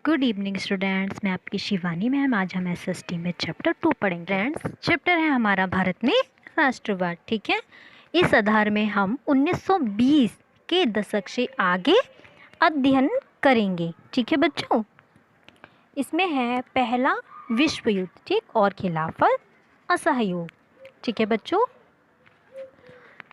Good evening students, मैं आपकी Shivani ma'am. आज हम एसएसटी में चैप्टर 2 पढ़ेंगे। फ्रेंड्स, चैप्टर है हमारा भारत में राष्ट्रवाद। ठीक है, इस आधार में हम 1920 के दशक से आगे अध्ययन करेंगे। ठीक है बच्चों, इसमें है पहला विश्व युद्ध, ठीक, और खिलाफत असहयोग। ठीक है बच्चों,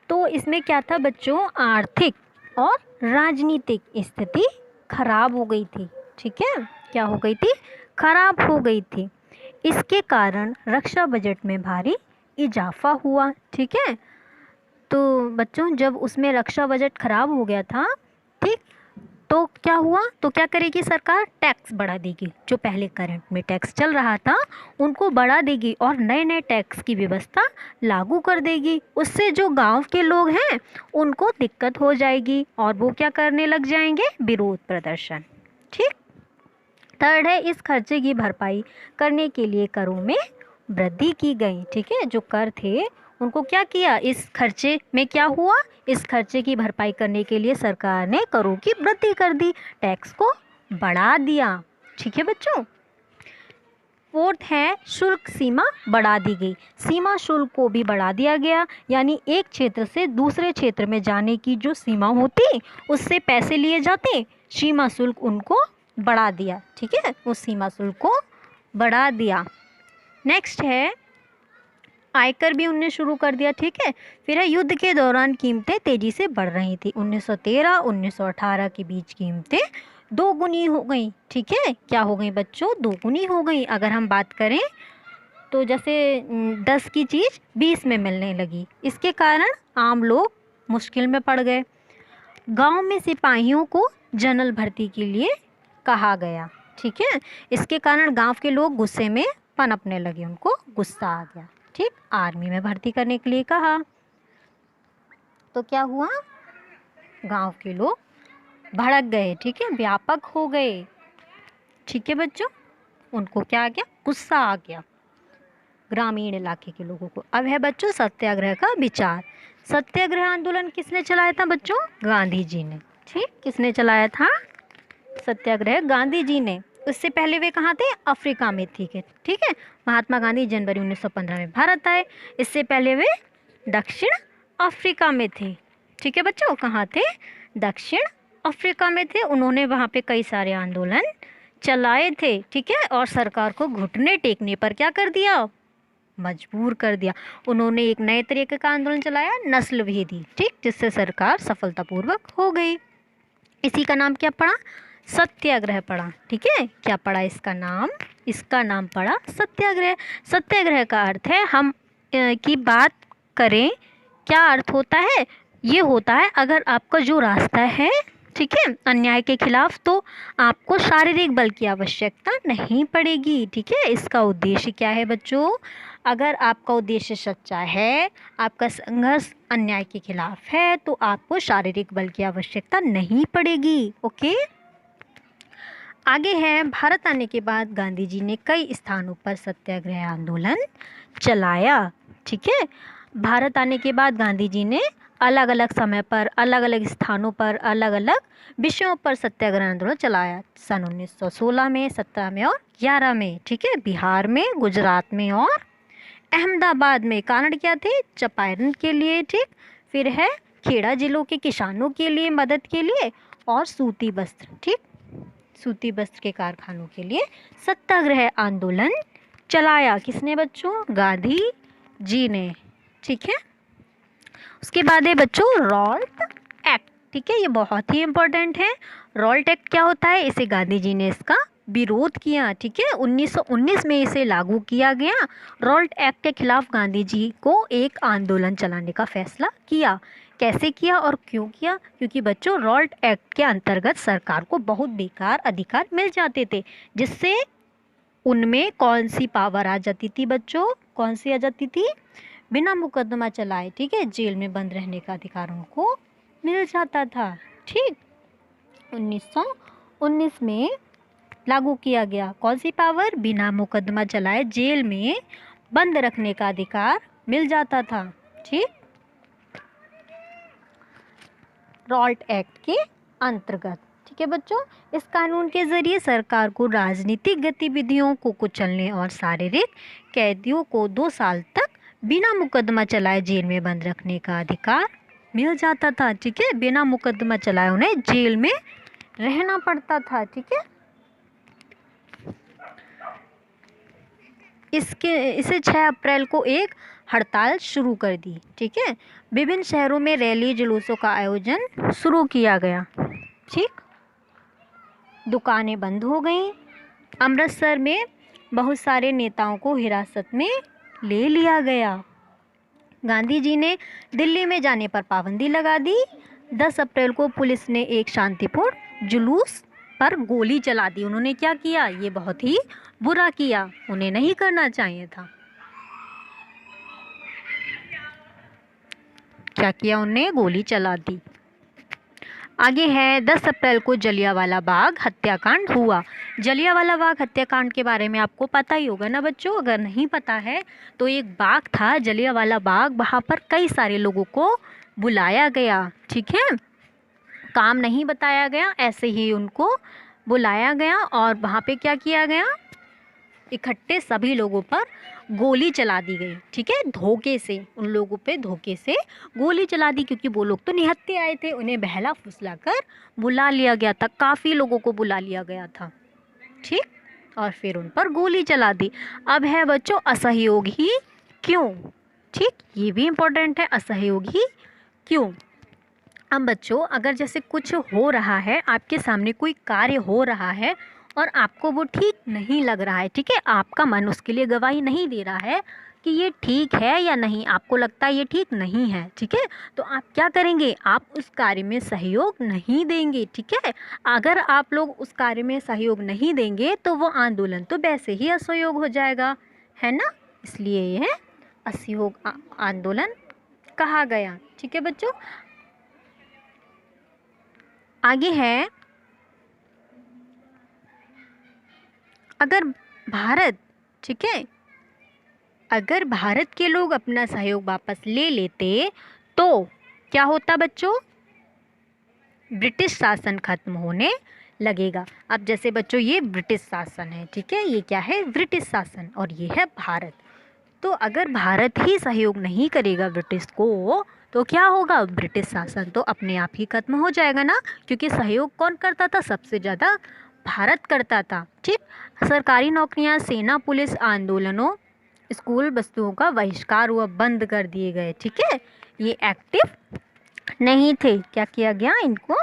तो इसमें क्या था बच्चों, आर्थिक और राजनीतिक स्थिति खराब हो गई थी। ठीक है, क्या हो गई थी, खराब हो गई थी। इसके कारण रक्षा बजट में भारी इजाफा हुआ। ठीक है, तो बच्चों जब उसमें रक्षा बजट खराब हो गया था, ठीक, तो क्या हुआ, तो क्या करेगी सरकार, टैक्स बढ़ा देगी। जो पहले करंट में टैक्स चल रहा था उनको बढ़ा देगी और नए नए टैक्स की व्यवस्था लागू कर देगी। उससे जो गांव के लोग हैं उनको दिक्कत हो जाएगी और वो क्या करने लग जाएंगे, विरोध प्रदर्शन। ठीक, थर्ड है, इस खर्चे की भरपाई करने के लिए करों में वृद्धि की गई। ठीक है, जो कर थे उनको क्या किया, इस खर्चे में क्या हुआ, इस खर्चे की भरपाई करने के लिए सरकार ने करों की वृद्धि कर दी, टैक्स को बढ़ा दिया। ठीक है बच्चों, फोर्थ है, शुल्क सीमा बढ़ा दी गई। सीमा शुल्क को भी बढ़ा दिया गया, यानी एक क्षेत्र से दूसरे क्षेत्र में जाने की जो सीमा होती उससे पैसे लिए जाते, सीमा शुल्क उनको बढ़ा दिया। ठीक है, उस सीमा शुल्क को बढ़ा दिया। नेक्स्ट है, आयकर भी उनने शुरू कर दिया। ठीक है, फिर है, युद्ध के दौरान कीमतें तेजी से बढ़ रही थी। 1913-1918 के बीच कीमतें दोगुनी हो गई। ठीक है, क्या हो गई बच्चों, दोगुनी हो गई। अगर हम बात करें तो जैसे 10 की चीज़ 20 में मिलने लगी। इसके कारण आम लोग मुश्किल में पड़ गए। गांव में सिपाहियों को जनरल भर्ती के लिए कहा गया। ठीक है, इसके कारण गांव के लोग गुस्से में पनपने लगे, उनको गुस्सा आ गया। ठीक, आर्मी में भर्ती करने के लिए कहा तो क्या हुआ, गांव के लोग भड़क गए। ठीक है, व्यापक हो गए। ठीक है बच्चों, उनको क्या आ गया, गुस्सा आ गया ग्रामीण इलाके के लोगों को। अब है बच्चों सत्याग्रह का विचार। सत्याग्रह आंदोलन किसने चलाया था बच्चों, गांधी जी ने। ठीक, किसने चलाया था सत्याग्रह, गांधी जी ने। उससे पहले वे कहाँ थे, अफ्रीका में थी। ठीक है, महात्मा गांधी जनवरी 1915 में भारत आए। इससे पहले वे दक्षिण अफ्रीका में थे। ठीक है बच्चों, कहाँ थे, दक्षिण अफ्रीका में थे। उन्होंने वहाँ पे कई सारे आंदोलन चलाए थे। ठीक है, और सरकार को घुटने टेकने पर क्या कर दिया, मजबूर कर दिया। उन्होंने एक नए तरीके का आंदोलन चलाया, नस्ल भेदी। ठीक, जिससे सरकार सफलतापूर्वक हो गई। इसी का नाम क्या पड़ा, सत्याग्रह पड़ा। ठीक है, क्या पड़ा इसका नाम पड़ा सत्याग्रह। सत्याग्रह का अर्थ है, हम की बात करें, क्या अर्थ होता है, ये होता है अगर आपका जो रास्ता है, ठीक है, अन्याय के खिलाफ, तो आपको शारीरिक बल की आवश्यकता नहीं पड़ेगी। ठीक है, इसका उद्देश्य क्या है बच्चों, अगर आपका उद्देश्य सच्चा है, आपका संघर्ष अन्याय के खिलाफ है, तो आपको शारीरिक बल की आवश्यकता नहीं पड़ेगी। ओके, आगे है, भारत आने के बाद गांधी जी ने कई स्थानों पर सत्याग्रह आंदोलन चलाया। ठीक है, भारत आने के बाद गांधी जी ने अलग अलग समय पर, अलग अलग स्थानों पर, अलग अलग विषयों पर सत्याग्रह आंदोलन चलाया। सन 1916 में, 17 में और 11 में। ठीक है, बिहार में, गुजरात में और अहमदाबाद में। कारण क्या थे, चंपारण के लिए। ठीक, फिर है खेड़ा जिलों के किसानों के लिए मदद के लिए, और सूती वस्त्र, ठीक, सूती वस्त्र के कारखानों के लिए सत्याग्रह आंदोलन चलाया। किसने बच्चों, गांधी जी ने। ठीक है, उसके बाद है बच्चों रॉल्ट एक्ट। ठीक है, ये बहुत ही इम्पोर्टेंट है। रॉल्ट एक्ट क्या होता है, इसे गांधी जी ने इसका विरोध किया। ठीक है, 1919 में इसे लागू किया गया। रॉल्ट एक्ट के खिलाफ गांधी जी को एक आंदोलन चलाने का फैसला किया। कैसे किया और क्यों किया, क्योंकि बच्चों रॉल्ट एक्ट के अंतर्गत सरकार को बहुत बेकार अधिकार मिल जाते थे, जिससे उनमें कौन सी पावर आ जाती थी बच्चों, कौन सी आ जाती थी, बिना मुकदमा चलाए, ठीक है, जेल में बंद रहने का अधिकार उनको मिल जाता था। ठीक, 1919 में लागू किया गया। कौन सी पावर, बिना मुकदमा चलाए जेल में बंद रखने का अधिकार मिल जाता था। ठीक, रॉल्ट एक्ट के अंतर्गत। ठीक ठीक है बच्चों। इस कानून के ज़रिए सरकार को राजनीतिक गतिविधियों को कुचलने और शारीरिक कैदियों को 2 साल तक बिना मुकदमा चलाए जेल में बंद रखने का अधिकार मिल जाता था। ठीक है, बिना मुकदमा चलाए उन्हें जेल में रहना पड़ता था। ठीक है, इसे 6 अप्रैल को एक हड़ताल शुरू कर दी। ठीक है, विभिन्न शहरों में रैली जुलूसों का आयोजन शुरू किया गया। ठीक, दुकानें बंद हो गईं। अमृतसर में बहुत सारे नेताओं को हिरासत में ले लिया गया। गांधी जी ने दिल्ली में जाने पर पाबंदी लगा दी। 10 अप्रैल को पुलिस ने एक शांतिपूर्ण जुलूस पर गोली चला दी। उन्होंने क्या किया? ये बहुत ही बुरा किया, उन्हें नहीं करना चाहिए था। क्या किया? उन्हें गोली चला दी। आगे है 10 अप्रैल को जलियांवाला बाग हत्याकांड हुआ। जलियांवाला बाग हत्याकांड के बारे में आपको पता ही होगा ना बच्चों। अगर नहीं पता है तो एक बाग था जलियांवाला बाग, वहाँ पर कई सारे लोगों को बुलाया गया। ठीक है, काम नहीं बताया गया, ऐसे ही उनको बुलाया गया और वहाँ पे क्या किया गया? इकट्ठे सभी लोगों पर गोली चला दी गई। ठीक है, धोखे से उन लोगों पे धोखे से गोली चला दी, क्योंकि वो लोग तो निहत्थे आए थे, उन्हें बहला फुसला कर बुला लिया गया था। काफ़ी लोगों को बुला लिया गया था। ठीक, और फिर उन पर गोली चला दी। अब है बच्चों असहयोगी क्यों। ठीक, ये भी इम्पोर्टेंट है, असहयोगी क्यों। अब बच्चों अगर जैसे कुछ हो रहा है, आपके सामने कोई कार्य हो रहा है और आपको वो ठीक नहीं लग रहा है, ठीक है, आपका मन उसके लिए गवाही नहीं दे रहा है कि ये ठीक है या नहीं, आपको लगता है ये ठीक नहीं है, ठीक है, तो आप क्या करेंगे? आप उस कार्य में सहयोग नहीं देंगे। ठीक है, अगर आप लोग उस कार्य में सहयोग नहीं देंगे तो वो आंदोलन तो वैसे ही असहयोग हो जाएगा, है ना। इसलिए यह असहयोग आंदोलन कहा गया। ठीक है बच्चों, आगे है अगर भारत, ठीक है, अगर भारत के लोग अपना सहयोग वापस ले लेते तो क्या होता बच्चों? ब्रिटिश शासन खत्म होने लगेगा। अब जैसे बच्चों ये ब्रिटिश शासन है, ठीक है, ये क्या है? ब्रिटिश शासन, और ये है भारत। तो अगर भारत ही सहयोग नहीं करेगा ब्रिटिश को तो क्या होगा? ब्रिटिश शासन तो अपने आप ही खत्म हो जाएगा ना, क्योंकि सहयोग कौन करता था? सबसे ज़्यादा भारत करता था। ठीक, सरकारी नौकरियां, सेना, पुलिस, आंदोलनों, स्कूल बस्तियों का बहिष्कार हुआ, बंद कर दिए गए। ठीक है, ये एक्टिव नहीं थे। क्या किया गया? इनको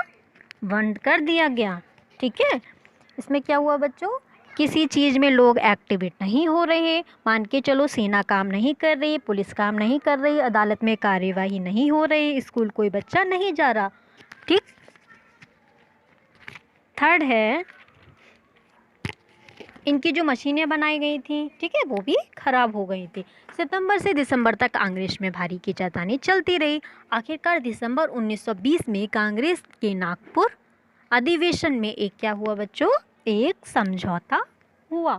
बंद कर दिया गया। ठीक है, इसमें क्या हुआ बच्चों? किसी चीज़ में लोग एक्टिवेट नहीं हो रहे, मान के चलो सेना काम नहीं कर रही, पुलिस काम नहीं कर रही, अदालत में कार्यवाही नहीं हो रही, स्कूल कोई बच्चा नहीं जा रहा। ठीक, थर्ड है इनकी जो मशीनें बनाई गई थी, ठीक है, वो भी खराब हो गई थी। सितंबर से दिसंबर तक कांग्रेस में भारी खींचातानी चलती रही। आखिरकार दिसंबर 1920 में कांग्रेस के नागपुर अधिवेशन में एक क्या हुआ बच्चों? एक समझौता हुआ।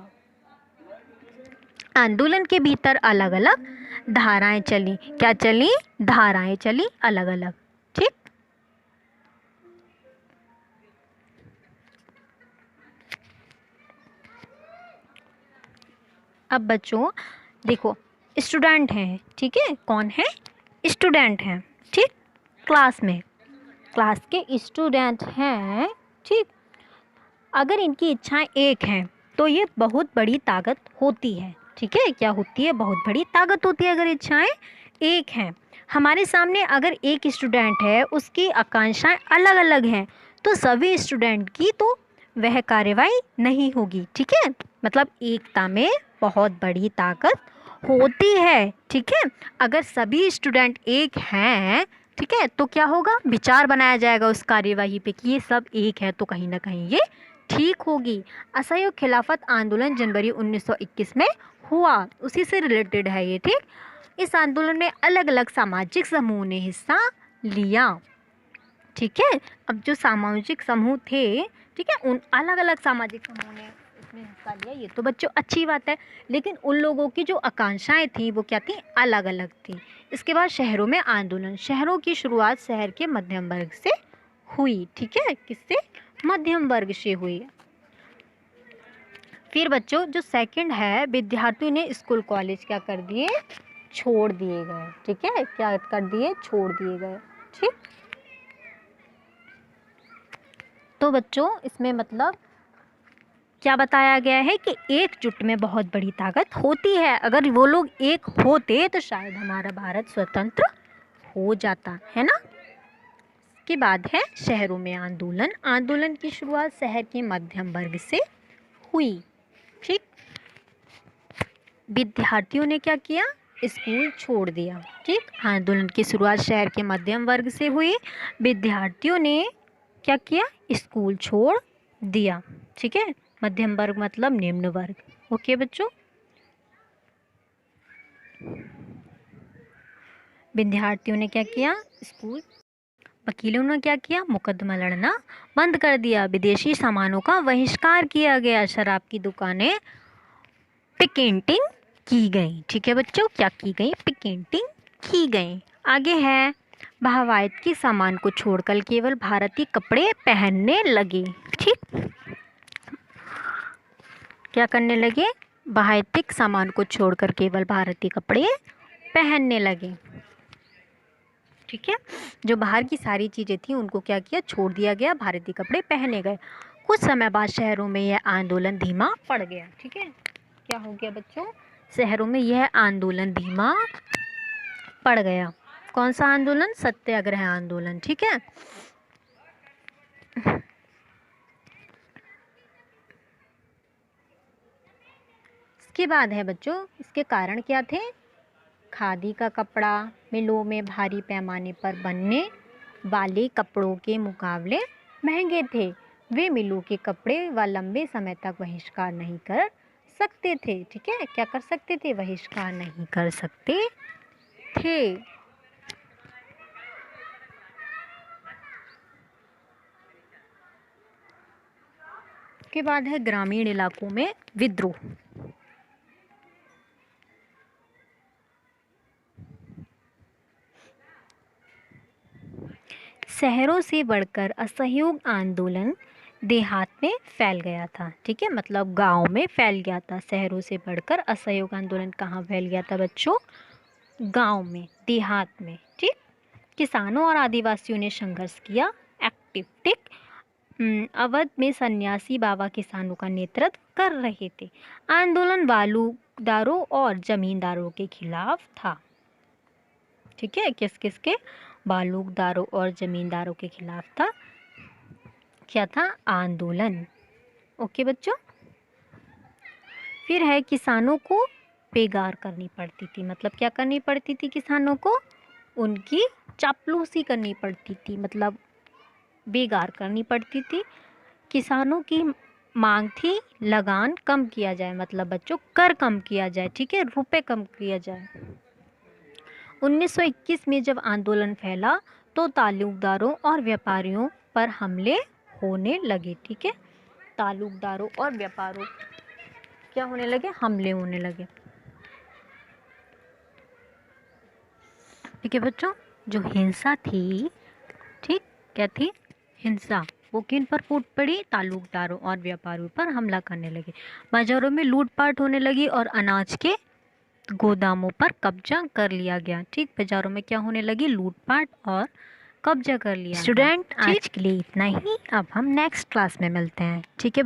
आंदोलन के भीतर अलग अलग धाराएं चली। क्या चली? धाराएं चली अलग अलग। ठीक, अब बच्चों देखो, स्टूडेंट हैं, ठीक है, कौन है? स्टूडेंट हैं। ठीक, क्लास में क्लास के स्टूडेंट हैं। ठीक, अगर इनकी इच्छाएं एक हैं तो ये बहुत बड़ी ताकत होती है। ठीक है, क्या होती है? बहुत बड़ी ताकत होती है अगर इच्छाएं एक हैं। हमारे सामने अगर एक स्टूडेंट है, उसकी आकांक्षाएं अलग अलग हैं, तो सभी स्टूडेंट की तो वह कार्रवाई नहीं होगी। ठीक है, मतलब एकता में बहुत बड़ी ताकत होती है। ठीक है, अगर सभी स्टूडेंट एक हैं, ठीक है, तो क्या होगा? विचार बनाया जाएगा उस कार्यवाही पे कि ये सब एक है, तो कहीं ना कहीं ये ठीक होगी। असहयोग खिलाफत आंदोलन जनवरी 1921 में हुआ, उसी से रिलेटेड है ये। ठीक, इस आंदोलन में अलग अलग सामाजिक समूह ने हिस्सा लिया। ठीक है, अब जो सामाजिक समूह थे, ठीक है, उन अलग अलग सामाजिक समूह ने इसमें हिस्सा लिया, ये तो बच्चों अच्छी बात है, लेकिन उन लोगों की जो आकांक्षाएं थी वो क्या थी? अलग अलग थी। इसके बाद शहरों में आंदोलन। शहरों की शुरुआत शहर के मध्यम वर्ग से हुई। ठीक है, किससे? मध्यम वर्ग से हुई। फिर बच्चों जो सेकंड है, विद्यार्थियों ने स्कूल कॉलेज क्या कर दिए, छोड़ दिए गए। ठीक है, क्या कर दिए, छोड़ दिए गए। ठीक, तो बच्चों इसमें मतलब क्या बताया गया है कि एकजुट में बहुत बड़ी ताकत होती है। अगर वो लोग एक होते तो शायद हमारा भारत स्वतंत्र हो जाता है ना। के बाद है शहरों में आंदोलन। आंदोलन की शुरुआत शहर के मध्यम वर्ग से हुई। ठीक, विद्यार्थियों ने क्या किया, स्कूल छोड़ दिया। ठीक, आंदोलन की शुरुआत शहर के मध्यम वर्ग से हुई। विद्यार्थियों ने क्या किया, स्कूल छोड़ दिया। ठीक है, मध्यम वर्ग मतलब निम्न वर्ग। ओके बच्चों, विद्यार्थियों ने क्या किया, स्कूल, वकीलों ने क्या किया, मुकदमा लड़ना बंद कर दिया। विदेशी सामानों का बहिष्कार किया गया। शराब की दुकानें पिकेटिंग की गई। ठीक है बच्चों, क्या की गई, पिकेटिंग की गई। आगे है भारतीय सामान को छोड़कर केवल भारतीय कपड़े पहनने लगे। ठीक, क्या करने लगे, भारतीय सामान को छोड़कर केवल भारतीय कपड़े पहनने लगे। ठीक है, जो बाहर की सारी चीज़ें थी उनको क्या किया, छोड़ दिया गया, भारतीय कपड़े पहने गए। कुछ समय बाद शहरों में यह आंदोलन धीमा पड़ गया। ठीक है, क्या हो गया बच्चों, शहरों में यह आंदोलन धीमा पड़ गया। कौन सा आंदोलन, सत्याग्रह आंदोलन। ठीक है, इसके बाद है बच्चों, इसके कारण क्या थे, खादी का कपड़ा मिलों में भारी पैमाने पर बनने वाले कपड़ों के मुकाबले महंगे थे। वे मिलों के कपड़े व लंबे समय तक बहिष्कार नहीं कर सकते थे। ठीक है, क्या कर सकते थे, बहिष्कार नहीं कर सकते थे। के बाद है ग्रामीण इलाकों में विद्रोह। शहरों से बढ़कर असहयोग आंदोलन देहात में फैल गया था। ठीक है, मतलब गांव में फैल गया था। शहरों से बढ़कर असहयोग आंदोलन कहाँ फैल गया था बच्चों, गांव में, देहात में। ठीक, किसानों और आदिवासियों ने संघर्ष किया एक्टिव। ठीक, अवध में सन्यासी बाबा किसानों का नेतृत्व कर रहे थे। आंदोलन बालूदारों और जमींदारों के खिलाफ था। ठीक है, किस किस के, बालूदारों और जमींदारों के खिलाफ था। क्या था, आंदोलन। ओके बच्चों, फिर है किसानों को बेगार करनी पड़ती थी। मतलब क्या करनी पड़ती थी, किसानों को उनकी चापलूसी करनी पड़ती थी, मतलब बेगार करनी पड़ती थी। किसानों की मांग थी लगान कम किया जाए, मतलब बच्चों कर कम किया जाए। ठीक है, रुपए कम किया जाए। 1921 में जब आंदोलन फैला तो तालुकदारों और व्यापारियों पर हमले होने लगे। ठीक है, तालुकदारों और व्यापारों क्या होने लगे, हमले होने लगे। ठीक है बच्चों, जो हिंसा थी, ठीक, क्या थी, हिंसा, वो किन पर फूट पड़ी, तालुकदारों और व्यापारियों पर हमला करने लगे। बाजारों में लूटपाट होने लगी और अनाज के गोदामों पर कब्जा कर लिया गया। ठीक, बाजारों में क्या होने लगी, लूटपाट और कब्जा कर लिया। स्टूडेंट, आज के लिए इतना ही। अब हम नेक्स्ट क्लास में मिलते हैं। ठीक है।